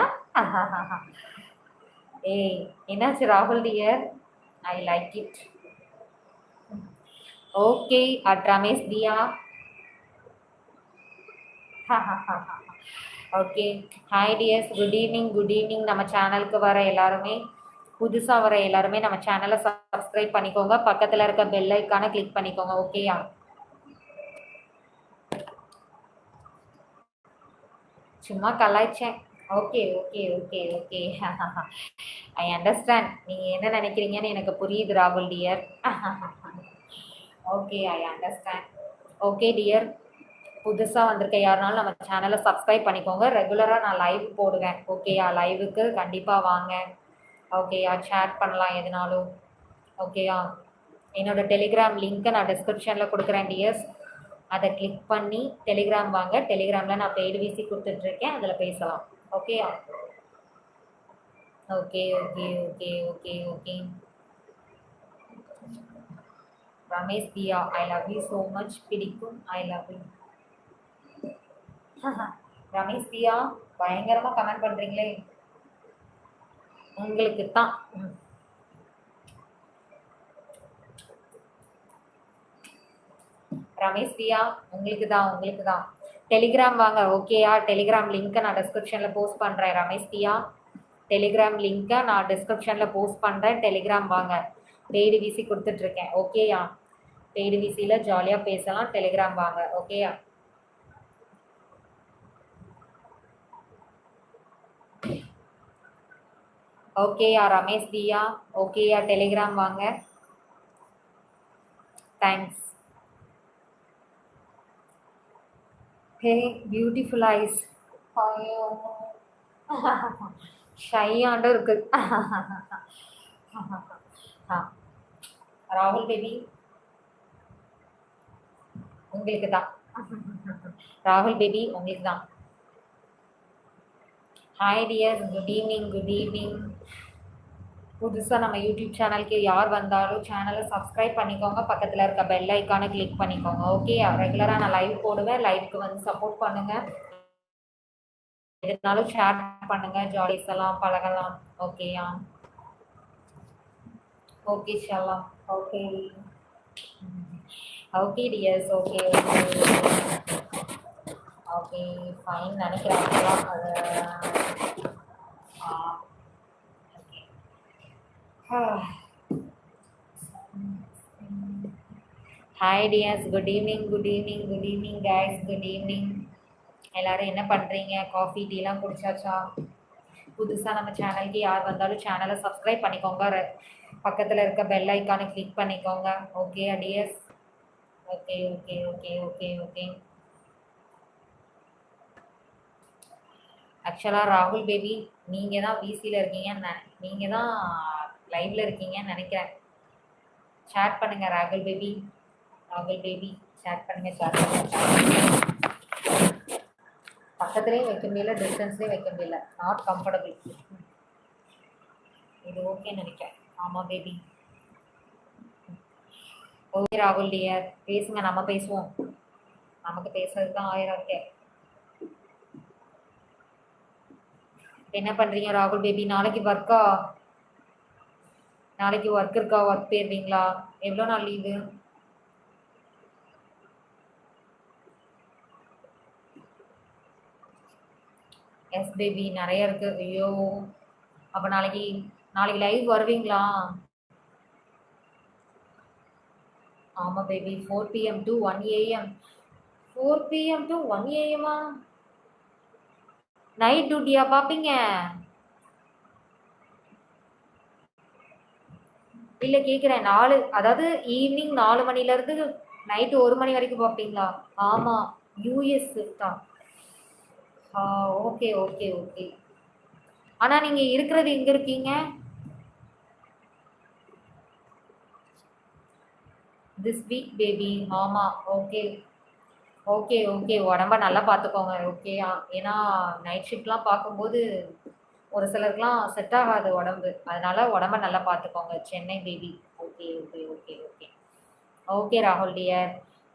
ஏய், என்னாச்சு ராகுல் dear? I like it. Okay, at Ramesh Diya. Okay. Hi dears, good evening good evening. நம்ம சேனலுக்கு வர எல்லாருமே, புதுசாக வர எல்லாருமே நம்ம சேனலை சப்ஸ்கிரைப் பண்ணிக்கோங்க. பக்கத்தில் இருக்க பெல் ஐக்கானை கிளிக் பண்ணிக்கோங்க. ஓகேயா? சும்மா கலாய்ச்சேன். Okay okay okay okay. I understand. நீங்கள் என்ன நினைக்கிறீங்கன்னு எனக்கு புரியுது ராகுல் dear. Okay, I understand. Okay dear, புதுசாக வந்திருக்க யாருனாலும் நம்ம சேனலை சப்ஸ்கிரைப் பண்ணிக்கோங்க. ரெகுலராக நான் லைவ் போடுவேன். ஓகேயா? லைவுக்கு கண்டிப்பாக வாங்க. ஓகேயா? சேட் பண்ணலாம் எதுனாலும். ஓகேயா? என்னோடய டெலிகிராம் லிங்க்கை நான் டிஸ்கிரிப்ஷனில் கொடுக்குறேன் டியர்ஸ். அதை கிளிக் பண்ணி டெலிகிராம் வாங்க. டெலிகிராமில் நான் பெய்டு விசி கொடுத்துட்ருக்கேன், அதில் பேசலாம். ஓகேயா? Okay okay okay okay okay. Ramesh Diya, I love you so much. பிடிக்கும். I love you. Ramesh Diya, பயங்கரமாக கமெண்ட் பண்ணுறீங்களே. உங்களுக்கு தான். ரமேஷ் தியா, உங்களுக்கு தான். டெலிகிராம் வாங்க. ஓகேயா? டெலிகிராம் லிங்க்கை நான் டிஸ்கிரிப்ஷனில் போஸ்ட் பண்ணுறேன். ரமேஷ் தியா, டெலிகிராம் லிங்க்கை நான் டிஸ்கிரிப்ஷனில் போஸ்ட் பண்ணுறேன். டெலிகிராம் வாங்க. பெய்டு விசி கொடுத்துட்ருக்கேன். ஓகேயா? பெய்டு விசியில் ஜாலியாக பேசலாம். டெலிகிராம் வாங்க. ஓகேயா? ஓகேயா ரமேஷ் தியா? ஓகேயா? டெலிகிராம் வாங்க. தேங்க்ஸ். ஹே பியூட்டிஃபுல் ஐஸ். ஐயோ, ஷையாண்டும் இருக்கு. ராகுல் பேபி, உங்களுக்கு தான். ராகுல் பேபி, உங்களுக்கு தான். Hi dears, good evening good evening. புதுசாக நம்ம யூடியூப் சேனலுக்கு யார் வந்தாலும் சேனலை சப்ஸ்கிரைப் பண்ணிக்கோங்க. பக்கத்தில் இருக்க பெல் ஐக்கானை கிளிக் பண்ணிக்கோங்க. ஓகே, ரெகுலராக நான் லைவ் போடுவேன். லைவுக்கு வந்து சப்போர்ட் பண்ணுங்கள். எதுனாலும் ஷேர் பண்ணுங்கள். ஜாலிஸ் எல்லாம் பழகலாம். ஓகேயா? ஓகே ஷாலா. Okay okay dears. Okay okay okay fine நினைக்கிறேன். Hi dears, good evening good evening good evening guys. Good evening. எல்லோரும் என்ன பண்ணுறீங்க? காஃபி டீலாம் குடிச்சாச்சா? புதுசாக நம்ம சேனலுக்கு யார் வந்தாலும் சேனலை சப்ஸ்கிரைப் பண்ணிக்கோங்க. பக்கத்தில் இருக்க பெல் ஐக்கானை கிளிக் பண்ணிக்கோங்க. Okay dears. Okay okay okay okay okay. ஆக்சுவலாக ராகுல் பேபி, நீங்கள் தான் பிசியில் இருக்கீங்கன்னு நீங்கள் தான் லைவில் இருக்கீங்கன்னு நினைக்கிறேன். சேட் பண்ணுங்கள் ராகுல் பேபி. ராகுல் பேபி சேட் பண்ணுங்கள். சேட் பண்ணுங்கள். பக்கத்துலேயும் வைக்க முடியல, டிஸ்டன்ஸ்லேயும் வைக்க முடியல. Not comfortable. இது ஓகே நினைக்கிறேன். ஆமாம் பேபி. ஓகே ராகுல் டியர், பேசுங்க. நம்ம பேசுவோம். நமக்கு பேசுறது தான் 1000 இருக்கேன். என்ன பண்ணுறீங்க ராகுல் பேபி? நாளைக்கு ஒர்க்கா? நாளைக்கு ஒர்க் இருக்கா? ஒர்க் போயிருவீங்களா? எவ்வளோ நாள் லீவு? எஸ் பேபி, நிறைய இருக்கு. ஐயோ, அப்போ நாளைக்கு லைவ் வருவீங்களா? ஆமாம் baby. 4 PM to 1 AM. 4 PM to 1 AM-ஆ? நைட் டியூட்டியா பார்ப்பீங்க? இல்லை கேட்குறேன். அதாவது ஈவினிங் 4 மணிலேருந்து நைட்டு 1 மணி வரைக்கும் பார்ப்பீங்களா? ஆமாம், யூஎஸ் தான். Okay okay okay. ஆனால் நீங்கள் இருக்கிறது எங்கே இருக்கீங்க? This week baby. ஆமாம். Okay okay okay. உடம்ப நல்லா பார்த்துக்கோங்க. ஓகேயா? ஏன்னா நைட் ஷிஃப்ட்லாம் பார்க்கும்போது ஒரு சிலருக்குலாம் செட் ஆகாது உடம்பு. அதனால உடம்ப நல்லா பார்த்துக்கோங்க. Chennai baby. Okay. Okay okay okay okay okay ராகுல் டியர்.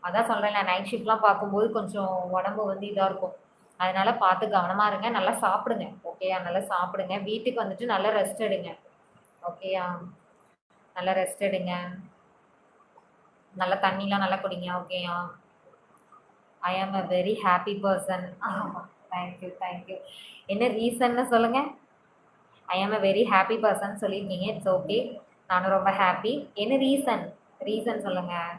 அதான் சொல்கிறேன்ல, நைட் ஷிஃப்ட்லாம் பார்க்கும்போது கொஞ்சம் உடம்பு வந்து இதாக இருக்கும். அதனால பார்த்து கவனமாக இருங்க. நல்லா சாப்பிடுங்க. ஓகேயா? நல்லா சாப்பிடுங்க. வீட்டுக்கு வந்துட்டு நல்லா ரெஸ்ட் எடுங்க. ஓகேயா? நல்லா ரெஸ்ட் எடுங்க. நல்லா தண்ணிலாம் நல்லா குடிங்க. ஓகேயா? ஐ ஆம் a very happy person. Thank you thank you. என்ன ரீசன்னு சொல்லுங்கள். ஐ ஆம் அ வெரி ஹாப்பி பர்சன் சொல்லியிருக்கீங்க. It's okay. நானும் ரொம்ப ஹாப்பி. என்ன ரீசன்? ரீசன் சொல்லுங்கள்.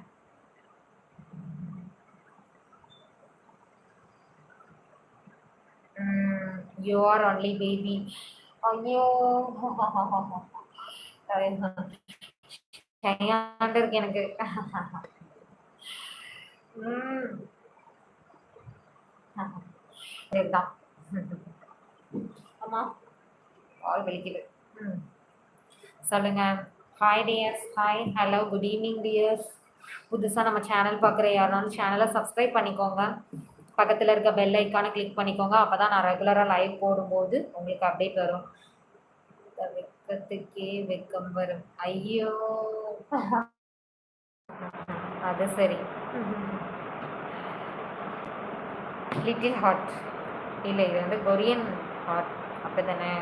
You are only baby. ஐயோ கையாண்டு இருக்கு எனக்கு. ம் இதுதான். ஆமா, கால் வலிக்குது. ம் சொல்லுங்க. Hi dears. Hi, hello, good evening dears. புதுசாக நம்ம சேனல் பார்க்குற யாருனாலும் சேனலை சப்ஸ்கிரைப் பண்ணிக்கோங்க. பக்கத்தில் இருக்க பெல் ஐக்கானை கிளிக் பண்ணிக்கோங்க. அப்போ தான் நான் ரெகுலராக லைவ் போடும்போது உங்களுக்கு அப்டேட் வரும். வெக்கத்துக்கே வெக்கம் வரும். ஐயோ அது சரி. லிட்டில் ஹார்ட் இல்லை, இது வந்து கொரியன் ஹார்ட் அப்படி தானே?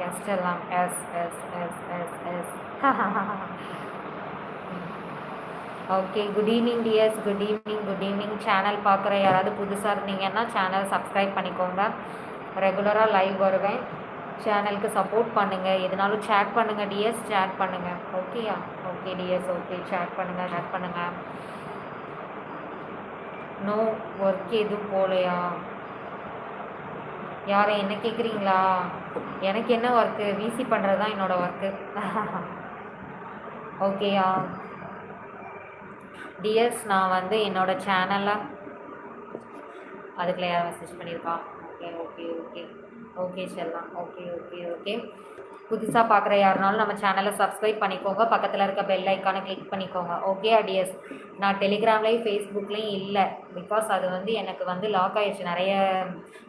எஸ் எல்லாம் yes yes yes yes yes. Okay, good evening dears. Good evening good evening. Channel பார்க்குற யாராவது புதுசாக இருந்தீங்கன்னா சேனல் சப்ஸ்கிரைப் பண்ணிக்கோங்க. ரெகுலராக லைவ் வருவேன். சேனலுக்கு சப்போர்ட் பண்ணுங்கள். எதுனாலும் சேட் பண்ணுங்கள் டியர்ஸ், சேட் பண்ணுங்கள். ஓகேயா? Okay dears. ஓகே, சேட் பண்ணுங்கள், சேட் பண்ணுங்கள். நோ ஒர்க் எதுவும் போகலையா? யாரை என்ன கேட்குறீங்களா? எனக்கு என்ன ஒர்க்கு? விசி பண்ணுறது தான் என்னோடய ஒர்க்கு. ஓகேயா டியர்ஸ்? நான் வந்து என்னோடய சேனலில் அதுக்குள்ளே யாரும் மெசேஜ் பண்ணியிருக்கா? ஓகே ஓகே ஓகே ஓகே செல்லாம். Okay okay okay. புதுசாக பார்க்குற யாருனாலும் நம்ம சேனலை சப்ஸ்கிரைப் பண்ணிக்கோங்க. பக்கத்தில் இருக்க பெல் ஐக்கானை கிளிக் பண்ணிக்கோங்க. Okay tears? நான் டெலிகிராம்லேயும் ஃபேஸ்புக்லேயும் இல்லை. பிகாஸ் அது வந்து எனக்கு வந்து லாக் ஆகிடுச்சு.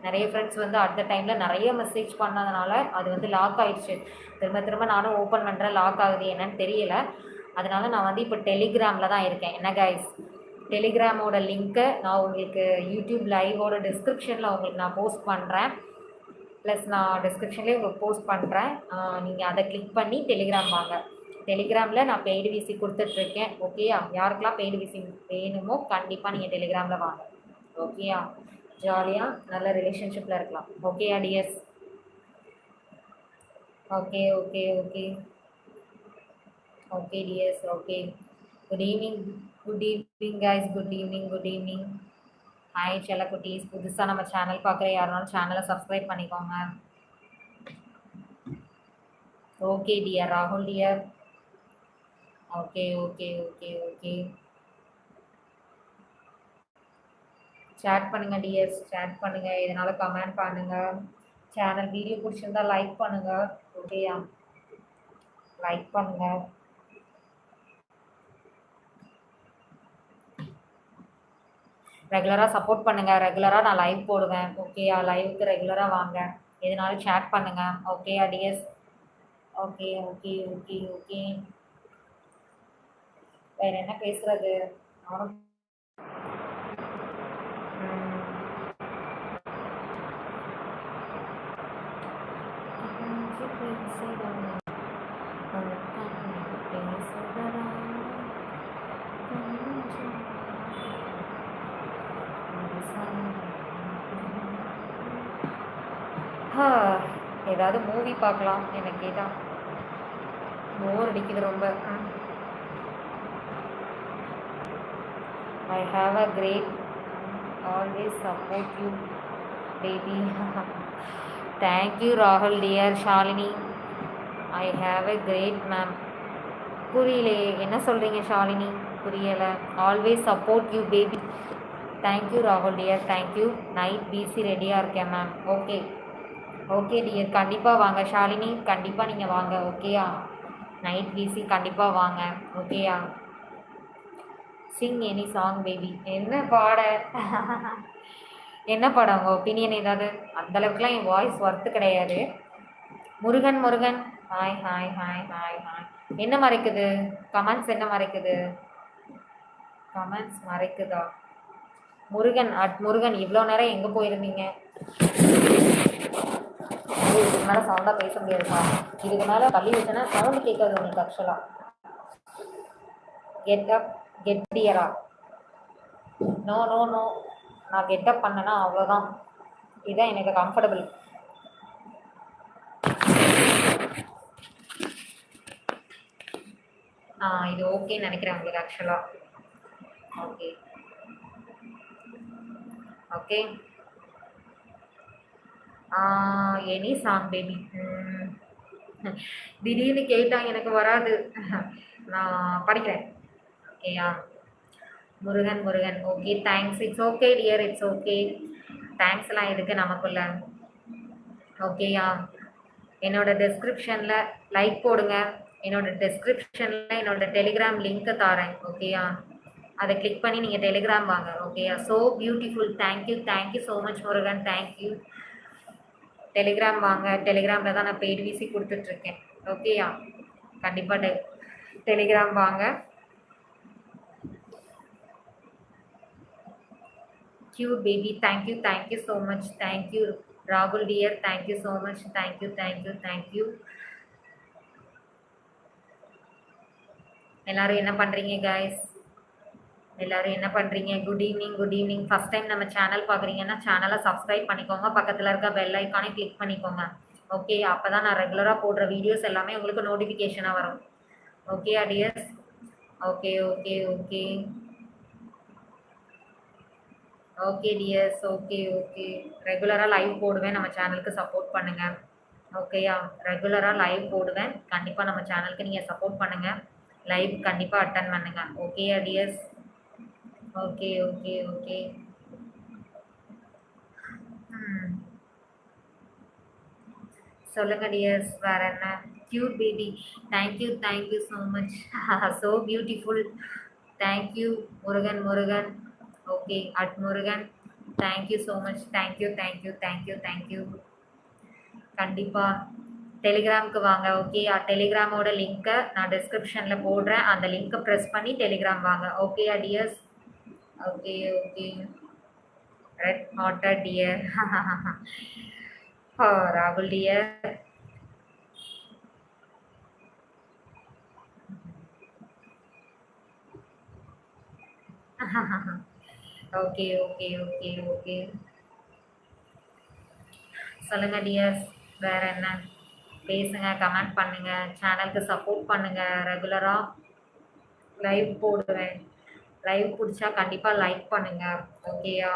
நிறைய ஃப்ரெண்ட்ஸ் வந்து அட் த டைமில் நிறைய மெசேஜ் பண்ணதுனால அது வந்து லாக் ஆகிடுச்சு. திரும்ப திரும்ப நானும் ஓப்பன் பண்ணுறேன், லாக் ஆகுது என்னன்னு தெரியல. அதனால நான் வந்து இப்போ டெலிகிராமில் தான் இருக்கேன். என்ன கைஸ்? டெலிகிராமோட லிங்க்கை நான் உங்களுக்கு யூடியூப் லைவோட டிஸ்கிரிப்ஷனில் உங்களுக்கு நான் போஸ்ட் பண்ணுறேன். ப்ளஸ் நான் டிஸ்கிரிப்ஷன்லேயே உங்களுக்கு போஸ்ட் பண்ணுறேன். நீங்கள் அதை கிளிக் பண்ணி டெலிகிராம் வாங்க. டெலிகிராமில் நான் பெய்டு விசி கொடுத்துட்ருக்கேன். ஓகேயா? யாருக்கெல்லாம் பெய்டு விசி வேணுமோ கண்டிப்பாக நீங்கள் டெலிகிராமில் வாங்க. ஓகேயா? ஜாலியாக நல்ல ரிலேஷன்ஷிப்பில் இருக்கலாம். ஓகேயா dears? Okay okay okay okay dears. Okay, good evening. Good evening guys. Good evening good evening. Hi செல்லக்குட்டீஸ். புதுசாக நம்ம சேனல் பார்க்குற யாருனாலும் சேனலை சப்ஸ்கிரைப் பண்ணிக்கோங்க. Okay dear. ராகுல் dear. Okay okay okay okay. Chat பண்ணுங்கள் டியர்ஸ், சேட் பண்ணுங்கள். இதனால் கமெண்ட் பண்ணுங்கள். சேனல் வீடியோ பிடிச்சிருந்தா லைக் பண்ணுங்கள். ஓகேயா? லைக் பண்ணுங்கள். ரெகுலராக சப்போர்ட் பண்ணுங்கள். ரெகுலராக நான் லைவ் போடுவேன். ஓகேயா? லைவுக்கு ரெகுலராக வாங்க. எதுனாலும் சேட் பண்ணுங்கள். ஓகேயா dears? Okay okay okay okay. வேறு என்ன பேசுகிறது? நானும் ஏதாவது மூவி பார்க்கலாம். எனக்கு கேட்டால் போர் அடிக்குது ரொம்ப. I have a great, always support you baby. Thank you Rahul dear. Shalini, I have a great ma'am. புரியலையே என்ன சொல்கிறீங்க ஷாலினி? புரியலை. Always support you baby. Thank you ராகுல் டியர், தேங்க்யூ. நைட் பிசி ரெடியாக இருக்கேன் மேம். ஓகே ஓகே டியர், கண்டிப்பாக வாங்க ஷாலினி, கண்டிப்பாக நீங்கள் வாங்க. ஓகேயா? நைட் பிசி கண்டிப்பாக வாங்க. ஓகேயா? Singh any song baby. என்ன பாட? என்ன படம் உங்கள் ஒப்பீனியன் ஏதாவது? அந்தளவுக்குலாம் என் வாய்ஸ் ஒர்த்து கிடையாது. Murugan Murugan hi hi hi hi hi. என்ன மறைக்குது? கமெண்ட்ஸ் என்ன மறைக்குது? கமெண்ட்ஸ் மறைக்குதா? முருகன் முருகன் இவ்வளோ நேரம் எங்கே போயிருந்தீங்க? இதுக்கு மேலே சவுண்டாக பேச முடியாதுப்பா. இதுக்கு மேலே தள்ளி வச்சேன்னா சவுண்டு கேட்காது உங்களுக்கு. ஆக்சுவலாக கெட்டப் கெட்டியரா? நோ நோ நோ, நான் கெட்டப் பண்ணேன்னா அவ்வளோதான். இதுதான் எனக்கு கம்ஃபர்டபுள். இது ஓகேன்னு நினைக்கிறேன் உங்களுக்கு ஆக்சுவலாக. Okay okay. Any song baby. திடீர்னு கேட்டால் எனக்கு வராது. நான் படிக்கிறேன். ஓகேயா? Murugan Murugan okay thanks. It's okay dear, it's okay. தேங்க்ஸ்லாம் எதுக்கு நமக்குள்ள. ஓகேயா? என்னோட டெஸ்கிரிப்ஷனில் லைக் போடுங்க. என்னோட டெஸ்கிரிப்ஷனில் என்னோட டெலிகிராம் லிங்க்கை தரேன். ஓகேயா? அதை கிளிக் பண்ணி நீங்கள் டெலிகிராம் வாங்க. ஓகேயா? So beautiful. Thank you thank you so much Murugan. Thank you. Telegram வாங்க. டெலிகிராமில் தான் நான் பெய்டு வீசி கொடுத்துட்ருக்கேன். ஓகேயா? கண்டிப்பாக டெலிகிராம் வாங்க. Cute baby, thank you so much. Thank you Rahul dear, thank you so much. Thank you. எல்லாரும் என்ன பண்றீங்க guys? எல்லாரும் என்ன பண்றீங்க? Good evening. ஃபர்ஸ்ட் டைம் நம்ம சேனல் பார்க்குறீங்கன்னா சேனலை சப்ஸ்கிரைப் பண்ணிக்கோங்க. பக்கத்தில் இருக்க பெல் ஐக்கானை கிளிக் பண்ணிக்கோங்க. ஓகே, அப்போ தான் நான் ரெகுலராக போடுற வீடியோஸ் எல்லாமே உங்களுக்கு நோட்டிஃபிகேஷனாக வரும். Okay dears? Okay dears. Okay ரெகுலராக லைவ் போடுவேன். நம்ம சேனலுக்கு சப்போர்ட் பண்ணுங்கள். ஓகேயா? ரெகுலராக லைவ் போடுவேன். கண்டிப்பாக நம்ம சேனலுக்கு நீங்கள் சப்போர்ட் பண்ணுங்கள். லைவ் கண்டிப்பாக அட்டன் பண்ணுங்கள். ஓகேயா டியர்ஸ்? ஓகே சொல்லுங்க டியர்ஸ், வேற என்ன? Cute baby, thank you so much. So beautiful. Thank you Murugan. Okay at Murugan. Thank you so much. Thank you. கண்டிப்பாக டெலிகிராமுக்கு வாங்க. ஓகே, டெலிகிராமோட லிங்க்கை நான் டிஸ்கிரிப்ஷனில் போடுறேன். அந்த லிங்க்கை ப்ரெஸ் பண்ணி டெலிகிராம் வாங்க. Okay dears? Okay red hotter dear. ராகுல் டியர். ஓகே சொல்லுங்க டியர்ஸ், வேற என்ன? பேசுங்க, கமெண்ட் பண்ணுங்க, சேனலுக்கு சப்போர்ட் பண்ணுங்க. ரெகுலராக லைவ் போடுவேன். லைவ் பிடிச்சா கண்டிப்பாக லைக் பண்ணுங்க. ஓகேயா?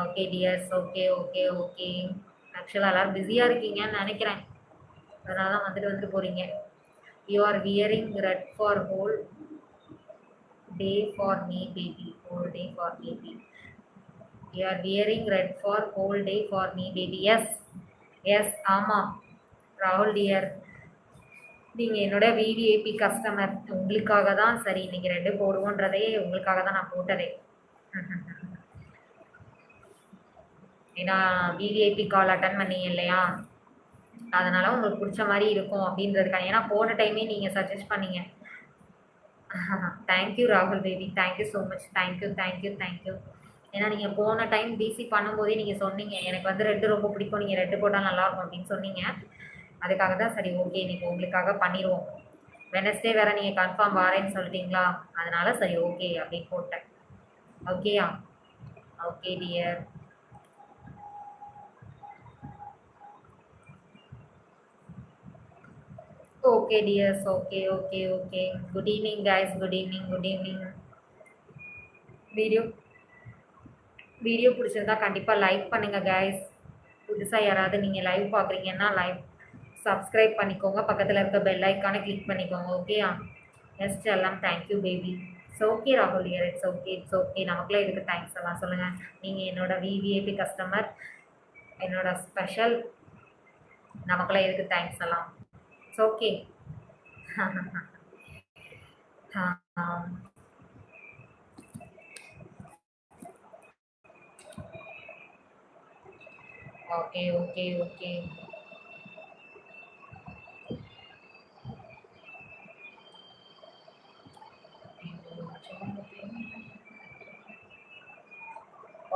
Okay dears. ஓகே ஆக்சுவலாக எல்லோரும் பிஸியாக இருக்கீங்கன்னு நினைக்கிறேன். அதனால தான் வந்துட்டு போகிறீங்க. You are wearing red for whole day for me baby. You are wearing red for whole day for me baby. Yes ஆமாம் ராகுல் டியர், நீங்கள் என்னோட விவிஐபி கஸ்டமர். உங்களுக்காக தான் சரி இன்னைக்கு ரெண்டு போடுவோன்றதே உங்களுக்காக தான் நான் போட்டதே. ஏன்னா விவிஐபி கால் அட்டன் பண்ணீங்க இல்லையா, அதனால உங்களுக்கு பிடிச்ச மாதிரி இருக்கும் அப்படின்றதுக்காக. ஏன்னா போன டைமே நீங்கள் சஜஸ்ட் பண்ணீங்க. தேங்க்யூ ராகுல் baby, thank you so much. Thank you. ஏன்னா நீங்கள் போன டைம் பிசி பண்ணும்போதே நீங்கள் சொன்னீங்க எனக்கு வந்து ரெட்டு ரொம்ப பிடிக்கும், நீங்கள் ரெட்டு போட்டால் நல்லாயிருக்கும் அப்படின்னு சொன்னீங்க. அதுக்காக தான் சரி ஓகே இன்னைக்கு உங்களுக்காக பண்ணிடுவோம். வெனஸ்டே வேறு நீங்கள் கன்ஃபார்ம் வாரேன்னு சொல்லிட்டீங்களா, அதனால சரி ஓகே அப்படின்னு போட்டேன். ஓகேயா? Okay dear. Okay dears. Okay good evening guys. Good evening. Video பிடிச்சிருந்தா கண்டிப்பாக லைக் பண்ணுங்கள் கைஸ். புதுசாக யாராவது நீங்கள் லைவ் பார்க்குறீங்கன்னா லைவ் சப்ஸ்கிரைப் பண்ணிக்கோங்க. பக்கத்தில் இருக்க பெல் ஐக்கானை கிளிக் பண்ணிக்கோங்க. ஓகேயா? எஸ் எல்லாம் தேங்க்யூ பேபி. இட்ஸ் ஓகே ராகுல் டியர். It's okay. நமக்குலாம் இதுக்கு தேங்க்ஸ் எல்லாம் சொல்லுங்கள். நீங்கள் என்னோட விவிஐபி கஸ்டமர், என்னோட ஸ்பெஷல். நமக்குலாம் இதுக்கு தேங்க்ஸ் எல்லாம். It's okay. Okay, okay, okay.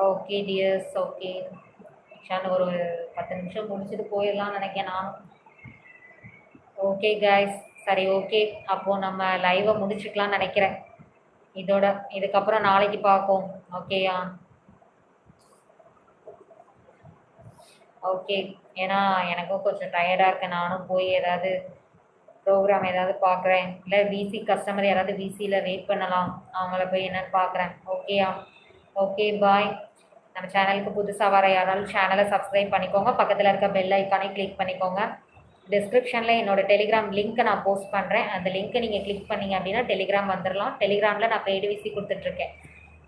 Okay dears, okay. ஷான் ஒரு 10 நிமிஷம் முடிச்சுட்டு போயிடலாம்னு நினைக்கிறேன் நானும். ஓகே கைஸ், சரி ஓகே. அப்போ நம்ம லைவை முடிச்சுக்கலாம்னு நினைக்கிறேன். இதோட இதுக்கப்புறம் நாளைக்கு பார்ப்போம். ஓகேயா? ஓகே. ஏன்னா எனக்கும் கொஞ்சம் டயர்டாக இருக்கு. நானும் போய் ஏதாவது ப்ரோக்ராம் ஏதாவது பார்க்குறேன். இல்லை விசி கஸ்டமர் யாராவது விசியில் வெயிட் பண்ணலாம், அவங்கள போய் என்னன்னு பார்க்குறேன். ஓகேயா? Okay bye. நம்ம சேனலுக்கு புதுசாக வர யாராலும் சேனலை சப்ஸ்கிரைப் பண்ணிக்கோங்க. பக்கத்தில் இருக்க பெல் ஐக்கானே கிளிக் பண்ணிக்கோங்க. டிஸ்கிரிப்ஷனில் என்னோடய டெலிகிராம் லிங்க்கை நான் போஸ்ட் பண்ணுறேன். அந்த லிங்க்கை நீங்கள் கிளிக் பண்ணிங்க அப்படின்னா டெலிகிராம் வந்துடலாம். டெலிகிராமில் நான் பெய்டு விசி கொடுத்துட்ருக்கேன்.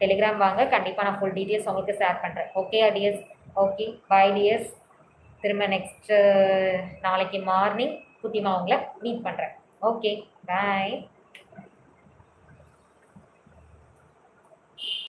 டெலிகிராம் வாங்க, கண்டிப்பாக நான் ஃபுல் டீட்டெயில்ஸ் உங்களுக்கு ஷேர் பண்ணுறேன். Okay dears? Okay bye dears. திரும்ப நெக்ஸ்ட்டு நாளைக்கு மார்னிங் குட்டிமா உங்களை மீட் பண்ணுறேன். ஓகே பாய்.